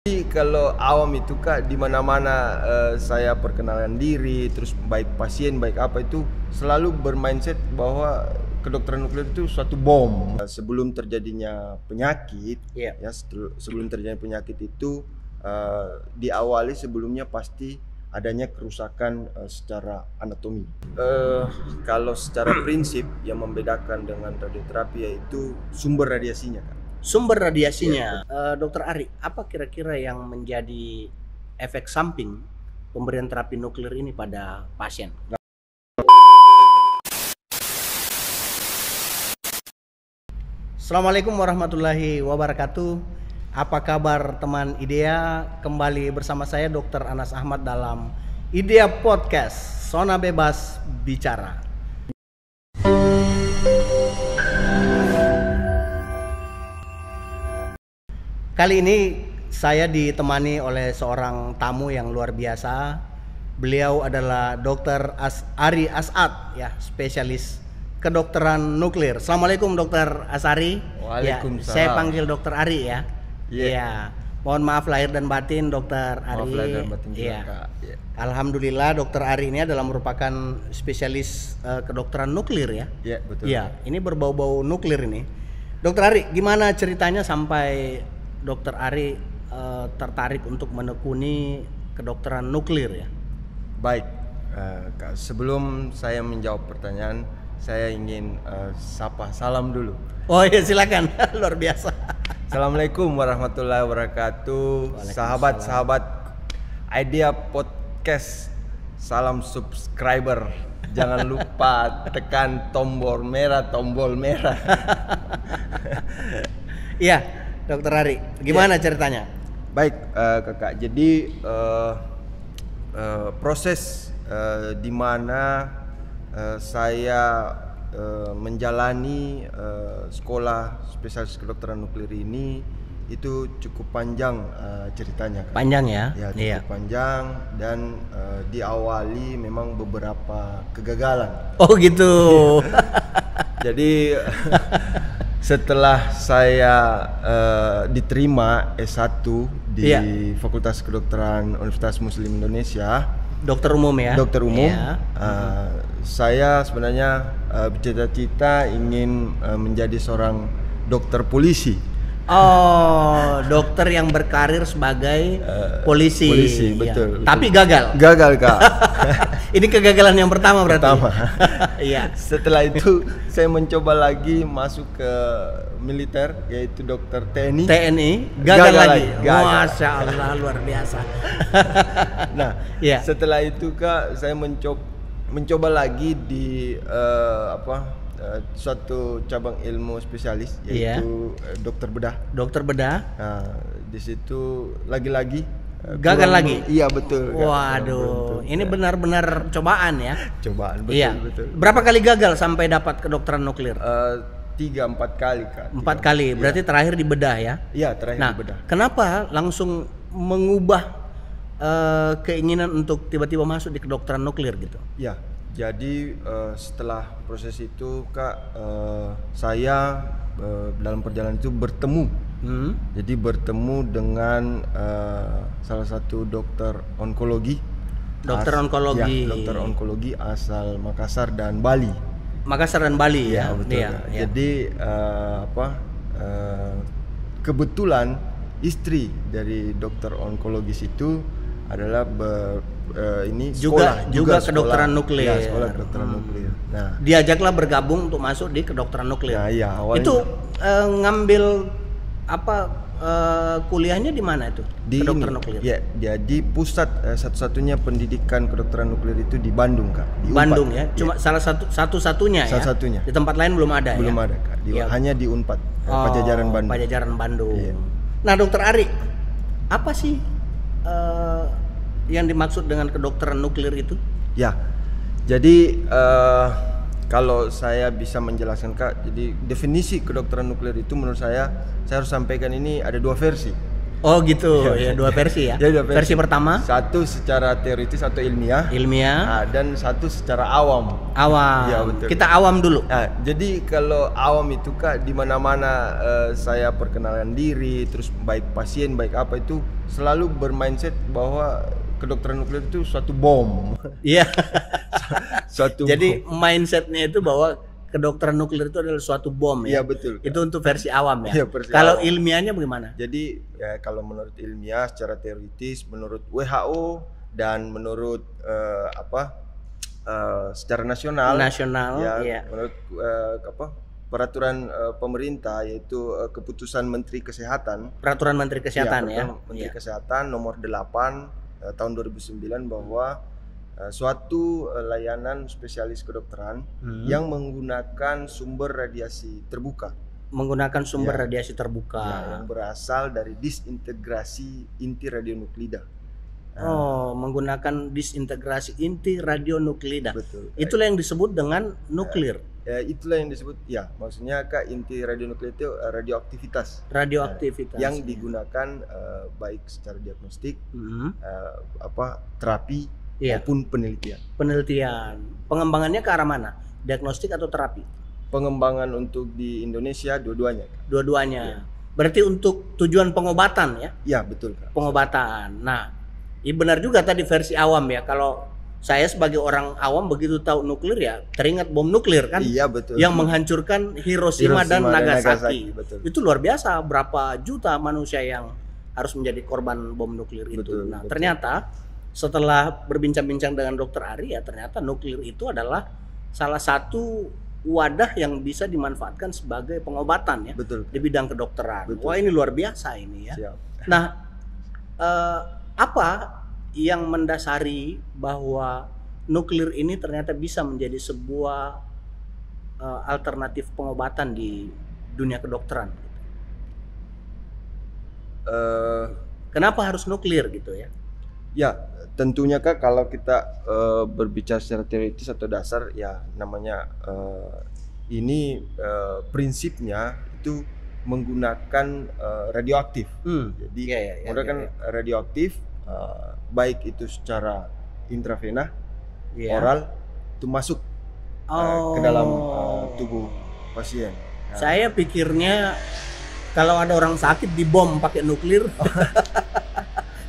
Jadi kalau awam itu Kak, di mana-mana saya perkenalan diri, terus baik pasien baik apa itu selalu bermindset bahwa kedokteran nuklir itu suatu bom. Sebelum terjadinya penyakit, Iya. ya sebelum terjadinya penyakit itu diawali sebelumnya pasti adanya kerusakan secara anatomi. Kalau secara prinsip yang membedakan dengan radioterapi yaitu sumber radiasinya Kak. Sumber radiasinya, Dokter Ari, apa kira-kira yang menjadi efek samping pemberian terapi nuklir ini pada pasien? Assalamualaikum warahmatullahi wabarakatuh. Apa kabar teman IDEA? Kembali bersama saya Dr. Anas Ahmad dalam IDEA Podcast, Zona Bebas Bicara. Kali ini saya ditemani oleh seorang tamu yang luar biasa. Beliau adalah Dr. Ari As'ad, ya, spesialis kedokteran nuklir. Assalamualaikum Dr. Asari. Waalaikumsalam. Ya, saya panggil Dr. Ari ya. Iya. Ya. Mohon maaf lahir dan batin Dr. Ari. Maaf lahir dan batin juga, Ya. Kak. Ya. Alhamdulillah Dr. Ari ini adalah merupakan spesialis kedokteran nuklir ya. Iya, betul. Iya, ini berbau-bau nuklir ini. Dr. Ari, gimana ceritanya sampai Dr. Ari tertarik untuk menekuni kedokteran nuklir ya? Baik, Kak, sebelum saya menjawab pertanyaan, saya ingin sapa salam dulu. Oh iya, silakan. Luar biasa. Assalamualaikum warahmatullahi wabarakatuh. Sahabat-sahabat IDEA Podcast, salam subscriber. Jangan lupa tekan tombol merah. Iya, Dokter Ari, gimana ceritanya? Baik, Kakak. Jadi proses di mana saya menjalani sekolah spesialis kedokteran nuklir ini itu cukup panjang ceritanya, Kak. Panjang ya? Ya, cukup Iya. panjang dan diawali memang beberapa kegagalan. Oh gitu. Jadi setelah saya diterima S1 di Iya. Fakultas Kedokteran Universitas Muslim Indonesia, Dokter umum ya? dokter umum, Iya. saya sebenarnya bercita-cita ingin menjadi seorang dokter polisi. Oh, dokter yang berkarir sebagai polisi. Polisi, Iya. betul. Tapi gagal. Gagal, Kak. Ini kegagalan yang pertama berarti. Pertama. Iya. Setelah itu saya mencoba lagi masuk ke militer, yaitu dokter TNI. TNI gagal lagi. Gagal. Masya Allah, luar biasa. Nah, Iya. setelah itu Kak, saya mencoba lagi di suatu cabang ilmu spesialis, Iya. yaitu dokter bedah. Dokter bedah. Nah, di situ lagi-lagi Gagal kurang lagi? Iya, betul, Kak. Kurang Waduh, beruntung. ini benar-benar cobaan ya. Cobaan, betul, Iya. betul. Berapa kali gagal sampai dapat kedokteran nuklir? 3-4 kali, Kak. 4 kali. Berarti terakhir di bedah ya. Iya, terakhir Nah, di bedah. kenapa langsung mengubah keinginan untuk tiba-tiba masuk di kedokteran nuklir gitu? Ya, jadi setelah proses itu Kak, saya dalam perjalanan itu bertemu. Jadi bertemu dengan salah satu dokter onkologi. Dokter onkologi. Ya, dokter onkologi asal Makassar dan Bali. Makassar dan Bali ya. Betul. Iya, Kak. iya. Jadi kebetulan istri dari dokter onkologis itu adalah Juga kedokteran nuklir. Ya, sekolah kedokteran nuklir. Nah, Diajaklah bergabung untuk masuk di kedokteran nuklir. nah iya awalnya Itu ngambil apa kuliahnya di mana itu? di Kedokteran ini, nuklir. ya, jadi pusat satu-satunya pendidikan kedokteran nuklir itu di Bandung, Kak. Di Bandung Unpad. ya. Cuma salah satu-satunya ya. Salah satunya. Di tempat lain belum ada Belum ya. ada, Kak. Iya. Hanya di Unpad, Pajajaran Bandung. Pajajaran Bandung. Iya. Nah, Dokter Ari, apa sih yang dimaksud dengan kedokteran nuklir itu? Ya, jadi kalau saya bisa menjelaskan Kak, jadi definisi kedokteran nuklir itu menurut saya harus sampaikan ini ada dua versi. Oh gitu, ya dua versi ya. Ya, dua versi pertama satu secara teoritis atau ilmiah, dan satu secara awam. Awam. Ya, betul. Kita awam dulu. Nah, jadi kalau awam itu Kak, di mana-mana saya perkenalkan diri, terus baik pasien baik apa itu selalu bermindset bahwa kedokteran nuklir itu suatu bom. Iya. Jadi mindsetnya itu bahwa kedokteran nuklir itu adalah suatu bom ya. Iya betul. Itu untuk versi awam ya. Iya, versi kalau awam. ilmiahnya bagaimana? Jadi ya, kalau menurut ilmiah secara teoritis, menurut WHO dan menurut secara nasional. Ya, iya. menurut peraturan pemerintah, yaitu keputusan Menteri Kesehatan. Peraturan Menteri Kesehatan ya. Menteri Kesehatan nomor 8 tahun 2009 bahwa suatu layanan spesialis kedokteran yang menggunakan sumber radiasi terbuka. Menggunakan sumber radiasi terbuka. Yang berasal dari disintegrasi inti radionuklida. Menggunakan disintegrasi inti radionuklida. Betul. Itulah yang disebut dengan nuklir. Itulah yang disebut, ya, maksudnya Kak, inti radionuklida itu radioaktivitas. Radioaktivitas. Yang digunakan baik secara diagnostik, terapi, maupun penelitian. Pengembangannya ke arah mana? Diagnostik atau terapi? Pengembangan untuk di Indonesia dua-duanya. Dua-duanya. Ya. Berarti untuk tujuan pengobatan ya? Ya, betul Kak. Pengobatan. Nah, benar juga tadi versi awam ya. Kalau saya sebagai orang awam begitu tahu nuklir ya teringat bom nuklir kan? Iya betul. Yang menghancurkan Hiroshima dan Nagasaki. Betul. Itu luar biasa, berapa juta manusia yang harus menjadi korban bom nuklir itu. Betul, Nah, betul. ternyata setelah berbincang-bincang dengan Dokter Ari ya, ternyata nuklir itu adalah salah satu wadah yang bisa dimanfaatkan sebagai pengobatan ya. Betul. Di bidang kedokteran. Betul. Wah, ini luar biasa ini ya. Siap. Nah, apa yang mendasari bahwa nuklir ini ternyata bisa menjadi sebuah alternatif pengobatan di dunia kedokteran? Kenapa harus nuklir gitu ya? Ya, tentunya Kak, kalau kita berbicara secara teoritis atau dasar, ya namanya ini prinsipnya itu menggunakan radioaktif. Jadi menggunakan radioaktif, baik itu secara intravena, oral, itu masuk ke dalam tubuh pasien. Nah, saya pikirnya kalau ada orang sakit dibom pakai nuklir,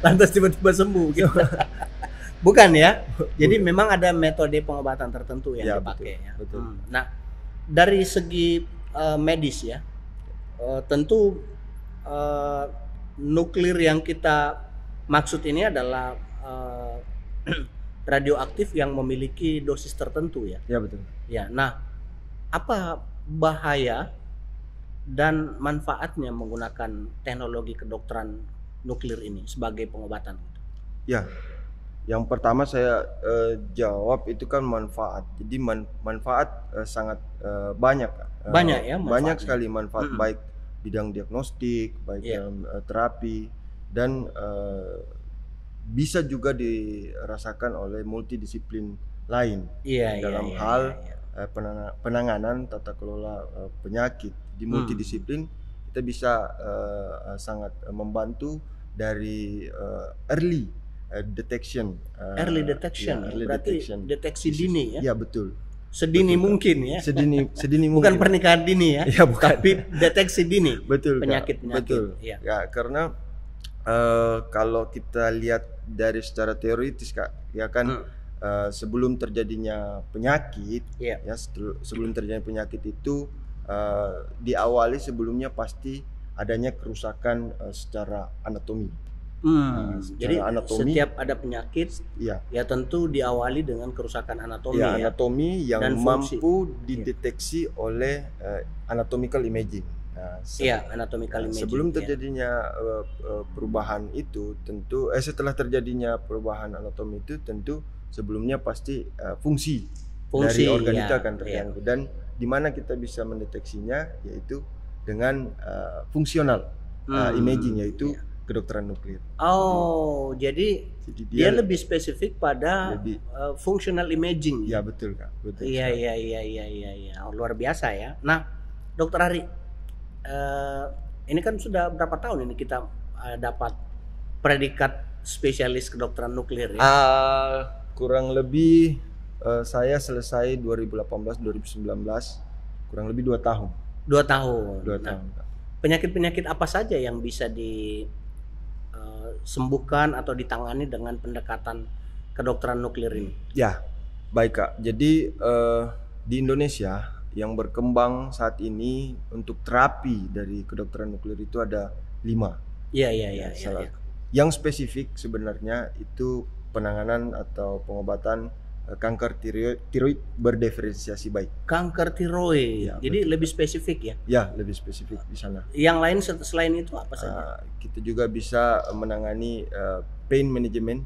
lantas tiba-tiba sembuh gitu. Bukan ya? Jadi memang ada metode pengobatan tertentu yang dipakai. Betul, ya. betul. Nah, dari segi medis ya, tentu nuklir yang kita maksud ini adalah radioaktif yang memiliki dosis tertentu ya. Ya betul. Ya, nah apa bahaya dan manfaatnya menggunakan teknologi kedokteran nuklir ini sebagai pengobatan? Ya, yang pertama saya jawab itu kan manfaat. Jadi manfaat sangat banyak. Banyak ya. Banyak sekali manfaat, baik bidang diagnostik, baik dalam terapi, dan bisa juga dirasakan oleh multidisiplin lain dalam hal penanganan tata kelola penyakit. Di multidisiplin kita bisa sangat membantu dari early detection. Early detection, berarti deteksi dini ya? Ya betul. Sedini mungkin ya. Sedini mungkin. Bukan pernikahan dini ya. Ya bukan. Tapi deteksi dini. Betul. Penyakit-penyakit. Betul. Ya. Ya, karena kalau kita lihat dari secara teoritis Kak, ya kan sebelum terjadinya penyakit, sebelum terjadinya penyakit itu diawali sebelumnya pasti adanya kerusakan secara anatomi. Jadi anatomi, setiap ada penyakit ya tentu diawali dengan kerusakan anatomi anatomi yang dan mampu dideteksi oleh anatomical imaging. Anatomical imaging. Sebelum terjadinya perubahan itu tentu setelah terjadinya perubahan anatomi itu tentu sebelumnya pasti fungsi dari organ itu akan terganggu. Dan di mana kita bisa mendeteksinya yaitu dengan fungsional imaging, yaitu kedokteran nuklir. Jadi dia lebih spesifik pada functional imaging. Ya betul Kak. Betul. Iya. Luar biasa ya. Nah, Dokter Ari, ini kan sudah berapa tahun ini kita dapat predikat spesialis kedokteran nuklir ya? Kurang lebih saya selesai 2018-2019, kurang lebih 2 tahun. 2 tahun. 2 Nah, tahun. Kak. penyakit-penyakit apa saja yang bisa disembuhkan atau ditangani dengan pendekatan kedokteran nuklir ini? Ya, baik Kak. Jadi di Indonesia yang berkembang saat ini untuk terapi dari kedokteran nuklir itu ada 5. Iya. Yang spesifik sebenarnya itu penanganan atau pengobatan kanker tiroid berdiferensiasi baik. Kanker tiroid. Ya, Jadi betul. lebih spesifik ya. Ya, lebih spesifik di sana. Yang lain selain itu apa saja? Kita juga bisa menangani pain management,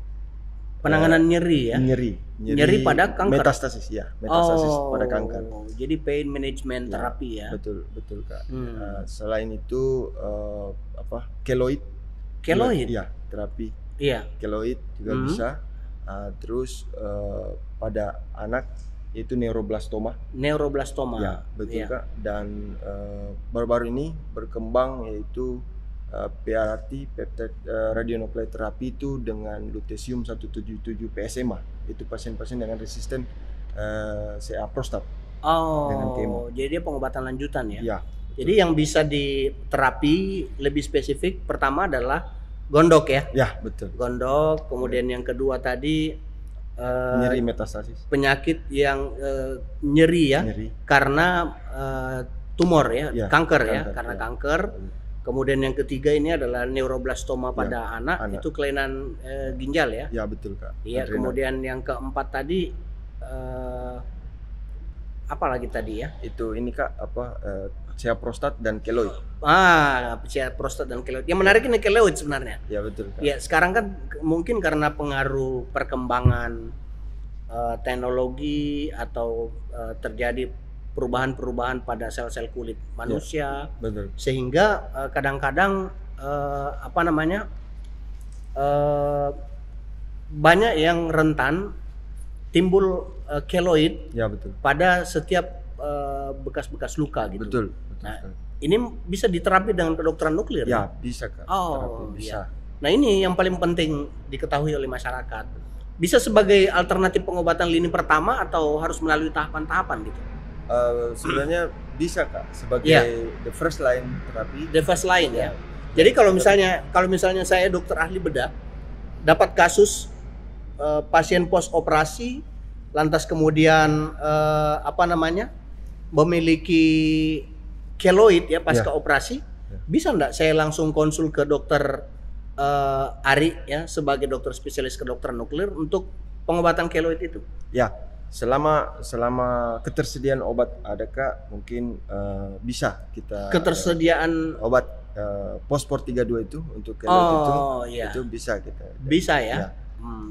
Penanganan nyeri ya. nyeri pada kanker. metastasis pada kanker. Jadi pain management terapi ya. Betul Kak. Selain itu keloid. Keloid. Ya, terapi Iya. keloid juga bisa. Terus pada anak itu neuroblastoma. Neuroblastoma. Ya, betul Iya. Kak. Dan baru-baru ini berkembang yaitu PRT, peptide radionuklear terapi itu dengan lutetium 177 PSMA. Itu pasien-pasien dengan resisten CA prostat. Dengan kemo. Jadi dia pengobatan lanjutan ya. Ya. Jadi yang bisa diterapi lebih spesifik pertama adalah gondok ya. Ya, betul. Gondok, kemudian yang kedua tadi Nyeri metastasis. penyakit yang nyeri ya. Nyeri. Karena tumor ya, Ya, kanker ya, kanker, karena ya. kanker. Kemudian yang ketiga ini adalah neuroblastoma pada anak, itu kelainan ginjal ya. Ya, betul Kak. Iya, Adrenal. kemudian yang keempat tadi apa lagi tadi ya? Itu ini Kak CA prostat dan keloid. CA prostat dan keloid. Yang menarik ini keloid sebenarnya. Ya, betul Kak. Ya, sekarang kan mungkin karena pengaruh perkembangan teknologi atau terjadi perubahan-perubahan pada sel-sel kulit manusia, Betul. sehingga kadang-kadang banyak yang rentan timbul keloid Ya, betul. pada setiap bekas-bekas luka gitu. Betul. Nah, sekali. ini bisa diterapi dengan kedokteran nuklir. Ya, bisa Kak. Terapi bisa. Nah, ini yang paling penting diketahui oleh masyarakat. Bisa sebagai alternatif pengobatan lini pertama atau harus melalui tahapan-tahapan gitu? Sebenarnya bisa Kak sebagai the first line terapi. The first line ya. Jadi kalau misalnya saya dokter ahli bedah dapat kasus pasien post operasi lantas kemudian memiliki keloid ya pasca operasi, bisa enggak saya langsung konsul ke dokter Ari ya sebagai dokter spesialis kedokteran nuklir untuk pengobatan keloid itu? Ya. Selama ketersediaan obat ada Kak, mungkin bisa kita ketersediaan obat Pospor 32 itu untuk keloid itu bisa kita. Bisa ya?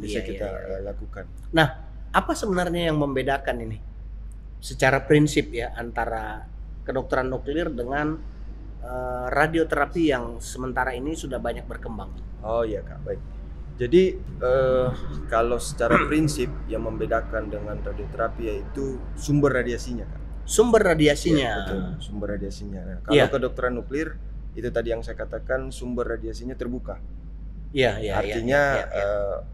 Bisa kita lakukan. Nah, apa sebenarnya yang membedakan ini secara prinsip ya antara kedokteran nuklir dengan radioterapi yang sementara ini sudah banyak berkembang? Oh iya Kak, baik. Jadi kalau secara prinsip yang membedakan dengan radioterapi yaitu sumber radiasinya Kak. Sumber radiasinya. Ya, betul, sumber radiasinya. Nah, kalau kedokteran nuklir itu tadi yang saya katakan sumber radiasinya terbuka. Artinya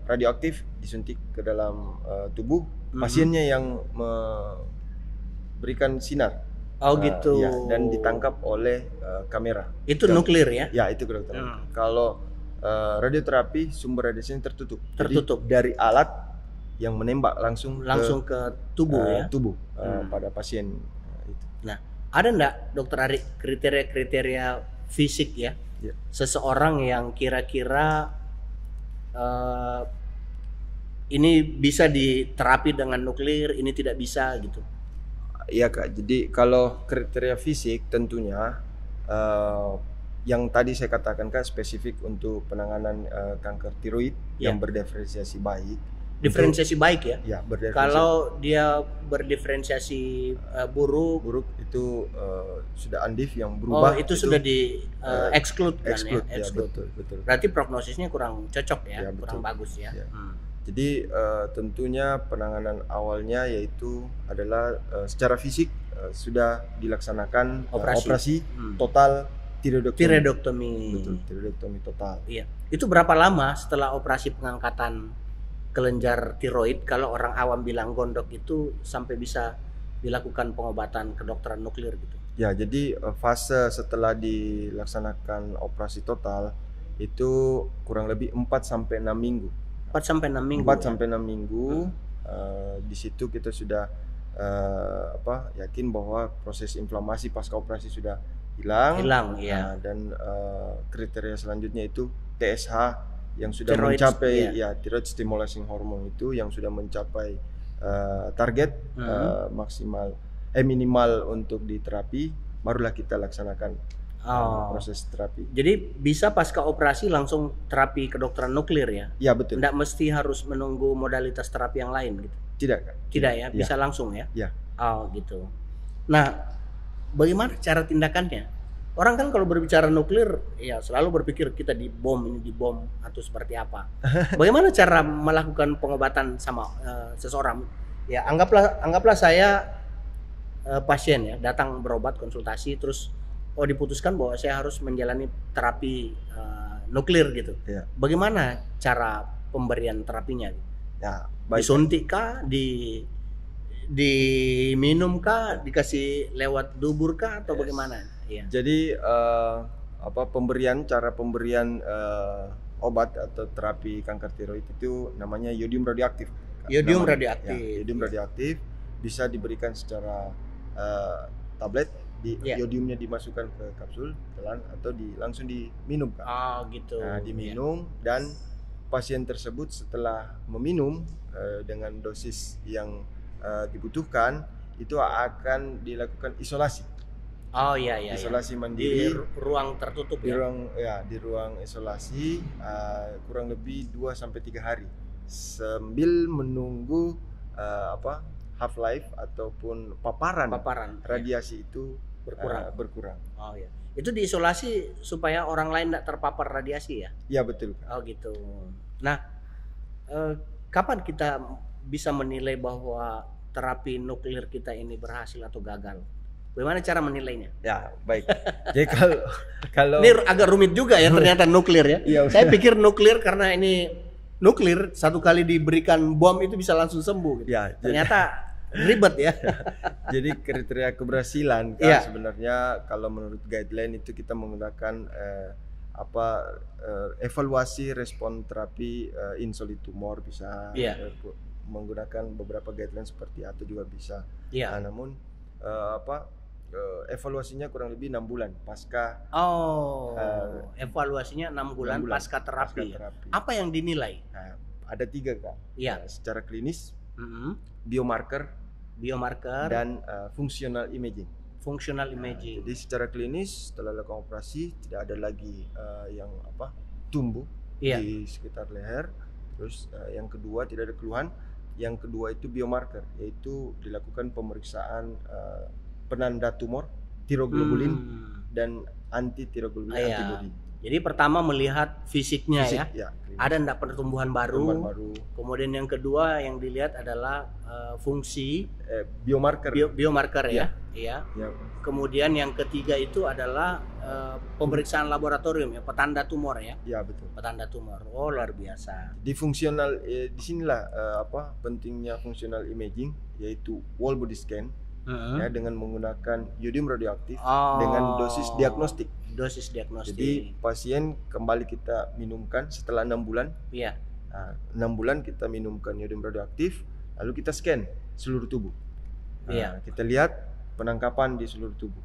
radioaktif disuntik ke dalam tubuh pasiennya yang memberikan sinar. Gitu. Dan ditangkap oleh kamera. Itu nuklir ya? Ya, itu kedokteran. Kalau radioterapi sumber radiasinya tertutup. Jadi, Tertutup dari alat yang menembak langsung ke tubuh tubuh pada pasien itu. Nah, ada enggak dokter Ari kriteria-kriteria fisik ya? Seseorang yang kira-kira ini bisa diterapi dengan nuklir, ini tidak bisa gitu? Iya Kak, jadi kalau kriteria fisik tentunya yang tadi saya katakan Kak spesifik untuk penanganan kanker tiroid yang berdiferensiasi baik. Diferensiasi baik ya? Ya, berdiferensiasi. Kalau dia berdiferensiasi buruk itu sudah andif yang berubah. Itu sudah di exclude kan exclude, ya? Exclude. Betul. Berarti prognosisnya kurang cocok ya, Ya, kurang bagus ya. Jadi tentunya penanganan awalnya yaitu adalah secara fisik sudah dilaksanakan operasi total tiroidektomi. Tiroidektomi. Betul, tiroidektomi total. Iya. Itu berapa lama setelah operasi pengangkatan kelenjar tiroid? Kalau orang awam bilang gondok itu sampai bisa dilakukan pengobatan kedokteran nuklir gitu. Ya, jadi fase setelah dilaksanakan operasi total itu kurang lebih 4 sampai 6 minggu. 4 sampai 6 minggu. 4 ya? sampai 6 minggu. Di situ kita sudah yakin bahwa proses inflamasi pasca operasi sudah hilang. ya. Dan kriteria selanjutnya itu TSH yang sudah Thyroid, mencapai thyroid stimulating hormone itu yang sudah mencapai target maksimal minimal untuk diterapi, barulah kita laksanakan proses terapi. Jadi bisa pasca operasi langsung terapi kedokteran nuklir ya? Ya, betul. Tidak mesti harus menunggu modalitas terapi yang lain gitu? Tidak, Kak. Tidak ya? Bisa langsung ya? Ya. Oh gitu. Nah, bagaimana cara tindakannya? Orang kan kalau berbicara nuklir ya selalu berpikir kita dibom atau seperti apa. Bagaimana cara melakukan pengobatan sama seseorang? Ya anggaplah saya pasien ya, datang berobat konsultasi terus diputuskan bahwa saya harus menjalani terapi nuklir gitu. Ya. Bagaimana cara pemberian terapinya? Ya, baik. Disuntik kah, diminum kah, dikasih lewat dubur kah atau bagaimana? Iya. Jadi cara pemberian obat atau terapi kanker tiroid itu namanya yodium radioaktif. Yodium Ya, radioaktif. yodium radioaktif bisa diberikan secara tablet, yodiumnya dimasukkan ke kapsul telan atau langsung diminum, Kak. Gitu. Nah, diminum dan pasien tersebut setelah meminum dengan dosis yang dibutuhkan itu akan dilakukan isolasi. Isolasi mandiri di ruang tertutup di ruang isolasi kurang lebih 2 sampai 3 hari sambil menunggu half life ataupun paparan radiasi itu berkurang. Oh ya. Itu diisolasi supaya orang lain tidak terpapar radiasi ya? Ya, betul. Oh gitu. Nah, kapan kita bisa menilai bahwa terapi nuklir kita ini berhasil atau gagal? Bagaimana cara menilainya? Ya, baik. Jadi kalau ini agak rumit juga ya ternyata nuklir ya. Iya, saya pikir nuklir karena ini nuklir satu kali diberikan bom itu bisa langsung sembuh gitu. Ya, ternyata ribet ya. Jadi kriteria keberhasilan kan sebenarnya kalau menurut guideline itu kita menggunakan evaluasi respon terapi in solid tumor bisa, menggunakan beberapa guideline seperti atau juga bisa. Namun evaluasinya kurang lebih 6 bulan pasca. Evaluasinya 6 bulan pasca terapi. Apa yang dinilai? Nah, ada 3, Kak. Secara klinis, biomarker dan functional imaging. Jadi secara klinis setelah lakukan operasi tidak ada lagi yang tumbuh di sekitar leher. Terus yang kedua tidak ada keluhan. Yang kedua itu biomarker, yaitu dilakukan pemeriksaan penanda tumor, tiroglobulin dan anti tiroglobulin antibody. Jadi pertama melihat fisiknya ya. Ada enggak pertumbuhan baru. Kemudian yang kedua yang dilihat adalah fungsi biomarker. Biomarker ya. Kemudian yang ketiga itu adalah pemeriksaan laboratorium ya, petanda tumor ya. Ya, betul. Petanda tumor. Oh, luar biasa. Di fungsional di sinilah pentingnya functional imaging, yaitu whole body scan. Dengan menggunakan yodium radioaktif dengan dosis diagnostik. Jadi pasien kembali kita minumkan setelah 6 bulan. 6 bulan kita minumkan yodium radioaktif, lalu kita scan seluruh tubuh. Kita lihat penangkapan di seluruh tubuh.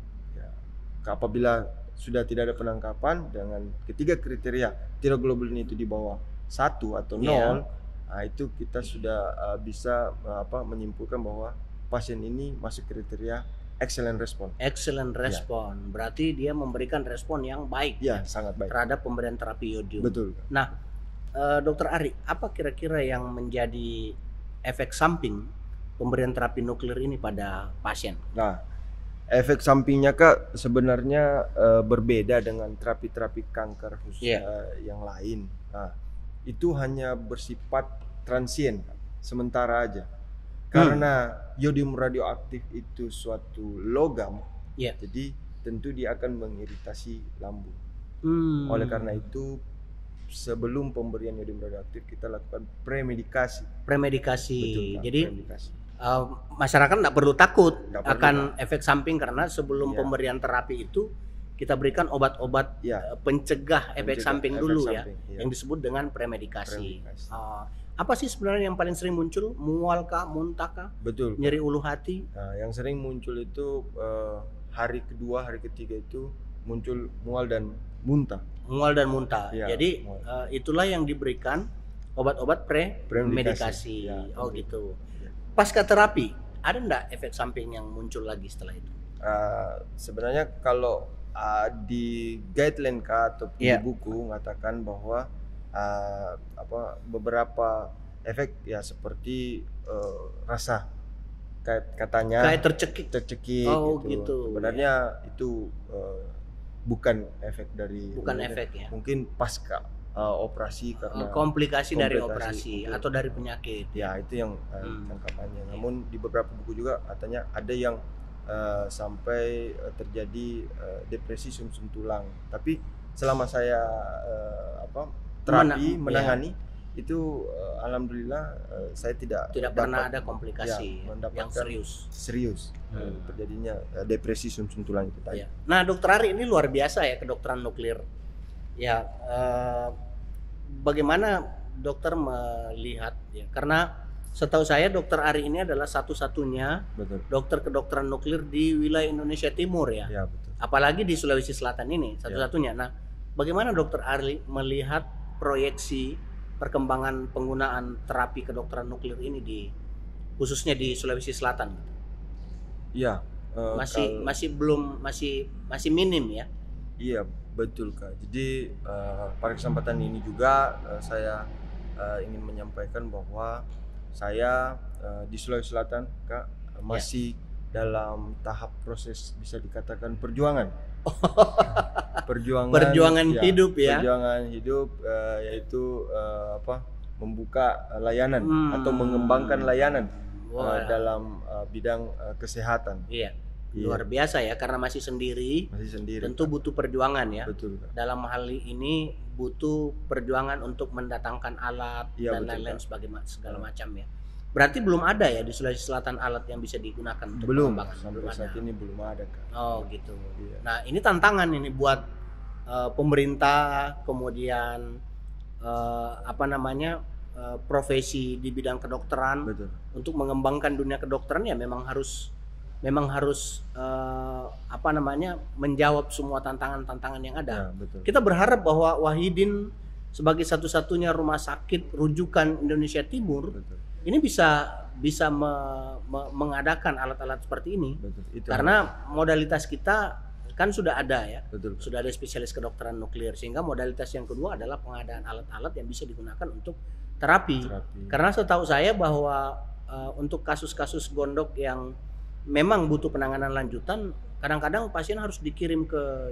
Apabila sudah tidak ada penangkapan dengan ketiga kriteria tiroglobulin itu di bawah 1 atau 0, itu kita sudah bisa menyimpulkan bahwa pasien ini masuk kriteria excellent respon. Berarti dia memberikan respon yang baik. Sangat baik terhadap pemberian terapi yodium. Betul. Nah, Dokter Ari, apa kira-kira yang menjadi efek samping pemberian terapi nuklir ini pada pasien? Nah, efek sampingnya, Kak, sebenarnya berbeda dengan terapi-terapi kanker yang lain. Nah, itu hanya bersifat transien, sementara aja. Karena yodium radioaktif itu suatu logam, jadi tentu dia akan mengiritasi lambung. Hmm. Oleh karena itu sebelum pemberian iodium radioaktif kita lakukan premedikasi. Premedikasi. Betul, Kak, Jadi premedikasi. masyarakat nggak perlu takut Nggak perlu, akan efek samping karena sebelum Iya. pemberian terapi itu kita berikan obat-obat Iya. pencegah efek Pencegah samping efek dulu samping, ya, iya. yang disebut dengan premedikasi. Premedikasi. Apa sih sebenarnya yang paling sering muncul? Mual kah, muntah kah, Betul, Kak. nyeri ulu hati? Nah, yang sering muncul itu hari kedua, hari ketiga itu muncul mual dan muntah. Mual dan muntah. Iya, Jadi mual. itulah yang diberikan obat-obat premedikasi. Ya, Oh gitu. Ya. Pasca terapi ada enggak efek samping yang muncul lagi setelah itu? Sebenarnya kalau di guideline Kak atau di Iya. buku mengatakan bahwa beberapa efek ya seperti rasa katanya Kayak tercekik. Oh, gitu. Sebenarnya itu bukan efek dari Bukan efek ya. mungkin pasca operasi karena komplikasi dari komplikasi operasi atau dari penyakit. ya itu yang tangkapannya. Namun di beberapa buku juga katanya ada yang sampai terjadi depresi sumsum tulang. Tapi selama saya terapi menangani itu alhamdulillah saya tidak pernah ada komplikasi yang serius terjadinya depresi sumsum tulang itu tadi. Ya. Nah, Dokter Ari ini luar biasa ya kedokteran nuklir. Ya, bagaimana dokter melihat ya? Karena setahu saya Dokter Ari ini adalah satu-satunya dokter kedokteran nuklir di wilayah Indonesia Timur ya. Ya, betul. Apalagi di Sulawesi Selatan ini satu-satunya. Nah, bagaimana Dokter Ari melihat proyeksi perkembangan penggunaan terapi kedokteran nuklir ini khususnya di Sulawesi Selatan? Iya. Masih minim ya. Iya, betul Kak. Jadi pada kesempatan ini juga saya ingin menyampaikan bahwa saya di Sulawesi Selatan Kak masih dalam tahap proses bisa dikatakan perjuangan. Perjuangan hidup ya. Perjuangan hidup yaitu membuka layanan atau mengembangkan layanan dalam bidang kesehatan. Iya. Luar biasa ya karena masih sendiri. Tentu butuh perjuangan ya. Betul, Kak. Dalam hal ini butuh perjuangan untuk mendatangkan alat dan lain-lain segala macam ya. Berarti belum ada ya di Sulawesi Selatan alat yang bisa digunakan untuk pengembangan. Sampai saat ini belum ada Kak. Oh gitu. Iya. Nah ini tantangan ini buat pemerintah, kemudian profesi di bidang kedokteran. Betul. Untuk mengembangkan dunia kedokteran ya memang harus menjawab semua tantangan-tantangan yang ada. Ya, kita berharap bahwa Wahidin sebagai satu-satunya rumah sakit rujukan Indonesia Timur ini bisa mengadakan alat-alat seperti ini. Karena modalitas kita kan sudah ada ya. Sudah ada spesialis kedokteran nuklir, sehingga modalitas yang kedua adalah pengadaan alat-alat yang bisa digunakan untuk terapi. Karena setahu saya bahwa untuk kasus-kasus gondok yang memang butuh penanganan lanjutan, kadang-kadang pasien harus dikirim ke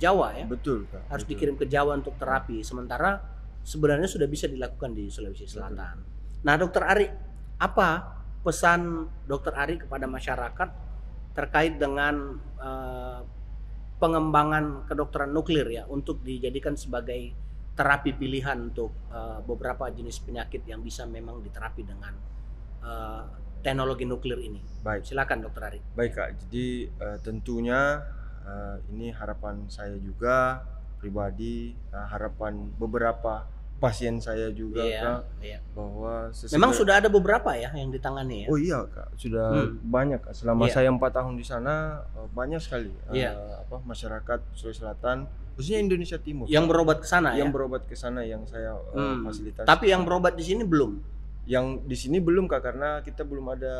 Jawa ya. Betul, Kak. Harus dikirim ke Jawa untuk terapi, sementara sebenarnya sudah bisa dilakukan di Sulawesi Selatan. Nah, Dokter Ari, apa pesan Dokter Ari kepada masyarakat terkait dengan pengembangan kedokteran nuklir ya untuk dijadikan sebagai terapi pilihan untuk beberapa jenis penyakit yang bisa memang diterapi dengan teknologi nuklir ini? Baik. Silakan Dokter Ari. Baik Kak, jadi tentunya ini harapan saya juga pribadi, harapan beberapa pasien saya juga Kak, bahwa memang sudah ada beberapa ya yang ditangani ya. Oh iya Kak, sudah banyak Kak. Selama saya 4 tahun di sana banyak sekali masyarakat Sulawesi Selatan, khususnya Indonesia Timur yang berobat ke sana yang berobat ke sana yang saya fasilitasi. Tapi yang berobat di sini belum? Yang di sini belum Kak, karena kita belum ada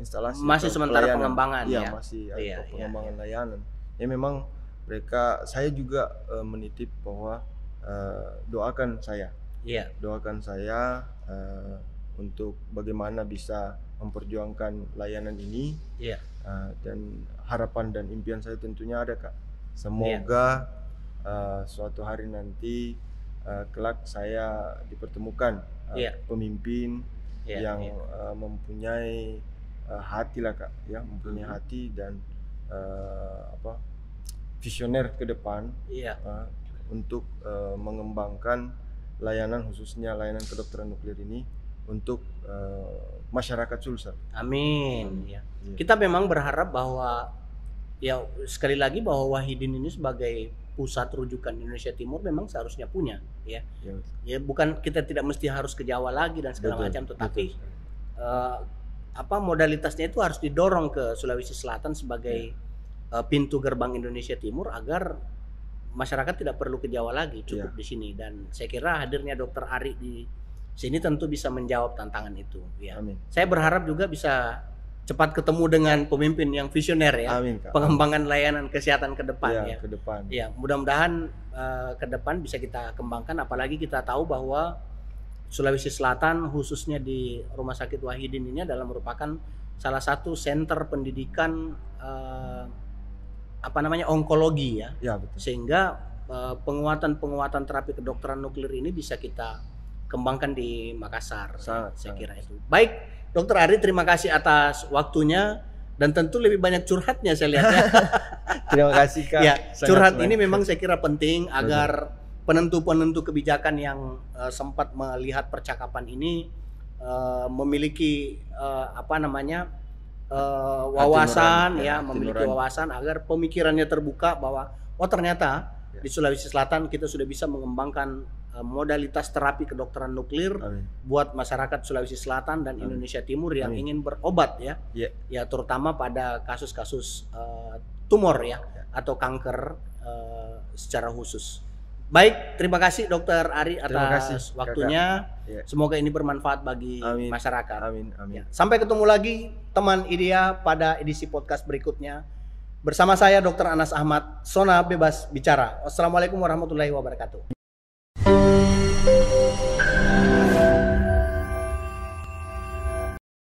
instalasi. Masih sementara pelayanan. Pengembangan ya. Ya, masih ada pengembangan layanan. Ya memang saya juga menitip bahwa doakan saya. Doakan saya untuk bagaimana bisa memperjuangkan layanan ini. Dan harapan dan impian saya tentunya ada Kak. Semoga suatu hari nanti kelak saya dipertemukan pemimpin yang mempunyai hati lah Kak, ya, mempunyai hati dan visioner ke depan Iya. untuk mengembangkan layanan, khususnya layanan kedokteran nuklir ini untuk masyarakat Sulsel. Amin. Ya. Iya. Kita memang berharap bahwa ya sekali lagi bahwa Wahidin ini sebagai pusat rujukan Indonesia Timur memang seharusnya punya, ya. Ya, Ya bukan kita tidak mesti harus ke Jawa lagi dan segala betul, macam, tetapi betul. modalitasnya itu harus didorong ke Sulawesi Selatan sebagai pintu gerbang Indonesia Timur agar masyarakat tidak perlu ke Jawa lagi, cukup di sini. Dan saya kira hadirnya Dr. Ari di sini tentu bisa menjawab tantangan itu. Ya. Amin. Saya berharap juga bisa cepat ketemu dengan pemimpin yang visioner ya, Amin, Kak. pengembangan layanan kesehatan ke depan Ya, ya. ke depan. Ya, mudah-mudahan ke depan bisa kita kembangkan, apalagi kita tahu bahwa Sulawesi Selatan khususnya di Rumah Sakit Wahidin ini adalah merupakan salah satu center pendidikan onkologi ya. Ya, betul. Sehingga penguatan terapi kedokteran nuklir ini bisa kita kembangkan di Makassar. Sangat, Saya sangat. kira itu. Baik, Dokter Ari, terima kasih atas waktunya dan tentu lebih banyak curhatnya saya lihat ya. Terima kasih, Kak. Ya, Sangat curhat senang. ini memang saya kira penting agar penentu-penentu kebijakan yang sempat melihat percakapan ini memiliki wawasan nurani, ya, hati memiliki nurani. wawasan agar pemikirannya terbuka bahwa ternyata di Sulawesi Selatan kita sudah bisa mengembangkan modalitas terapi kedokteran nuklir Amin. buat masyarakat Sulawesi Selatan dan Indonesia Timur yang ingin berobat ya. Ya. Ya terutama pada kasus-kasus tumor ya atau kanker secara khusus. Baik, terima kasih Dokter Ari Terima kasih, atas waktunya. Ya. Semoga ini bermanfaat bagi Amin. masyarakat. Amin, amin. Ya. Sampai ketemu lagi teman IDEA pada edisi podcast berikutnya. Bersama saya Dr. Anas Ahmad, Sona Bebas Bicara. Wassalamualaikum warahmatullahi wabarakatuh.